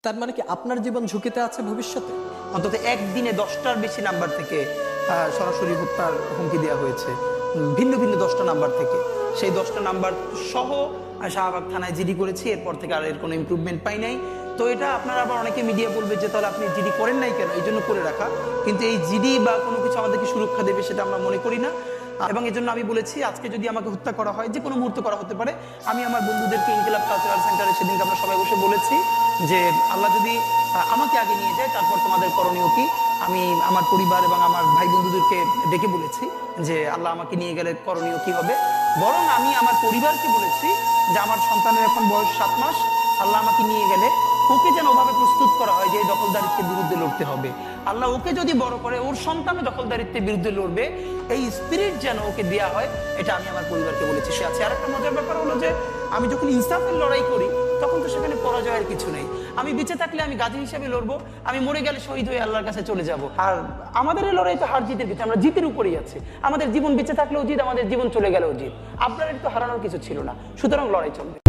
তার মানে কি আপনার জীবন ঝুঁকিতে আছে ভবিষ্যতে? অন্তত একদিনে 10টার বেশি নাম্বার থেকে সরাসরি হত্যার হুমকি দেওয়া হয়েছে, ভিন্ন ভিন্ন 10টা নাম্বার থেকে। সেই 10টা নাম্বার সহ শাহবাগ থানায় জিডি করেছি, এরপর থেকে আর এর কোনো ইমপ্রুভমেন্ট পাই নাই। তো এটা আপনারা আবার অনেকে মিডিয়া বলবে যে তাহলে আপনি জিডি করেন নাই কেন, এই জন্য করে রাখা। কিন্তু এই জিডি বা কোনো কিছু আমাদেরকে সুরক্ষা দেবে সেটা আমরা মনে করি না। এবং এই জন্য আমি বলেছি আজকে যদি আমাকে হত্যা করা হয়, যে কোনো মুহূর্তে করা হতে পারে। আমি আমার বন্ধুদেরকে ইনকিলাব কালচারাল সেন্টারে সেদিনকে আমরা সবাই বসে বলেছি যে আল্লাহ যদি আমাকে আগে নিয়ে যায় তারপর তোমাদের করণীয় কি। আমি আমার পরিবার এবং আমার ভাই বন্ধুদেরকে ডেকে বলেছি যে আল্লাহ আমাকে নিয়ে গেলে করণীয় কি হবে। বরং আমি আমার পরিবারকে বলেছি যে আমার সন্তানের এখন বয়স 7 মাস, আল্লাহ আমাকে নিয়ে গেলে ওকে যেন ওভাবে প্রস্তুত করা হয় যে এই দখলদারিত্বের বিরুদ্ধে লড়তে হবে। আল্লাহ ওকে যদি বড় করে ওর সন্তানও দখলদারিত্বের বিরুদ্ধে লড়বে, এই স্পিরিট যেন ওকে দেওয়া হয়, এটা আমি আমার পরিবারকে বলেছি। সে আছে। আর একটা মজার ব্যাপার হলো যে আমি যখন ইনসাফের লড়াই করি তখন তো সেখানে পরাজয়ের কিছু নেই। আমি বেঁচে থাকলে আমি গাজী হিসেবে লড়বো, আমি মরে গেলে শহীদ হয়ে আল্লাহর কাছে চলে যাব। আর আমাদের এই লড়াই তো হার জিতের কিছু, আমরা জিতের উপরেই আছি। আমাদের জীবন বেঁচে থাকলেও জিত, আমাদের জীবন চলে গেলেও জিত। আপনার তো হারানোর কিছু ছিল না, সুতরাং লড়াই চলবে।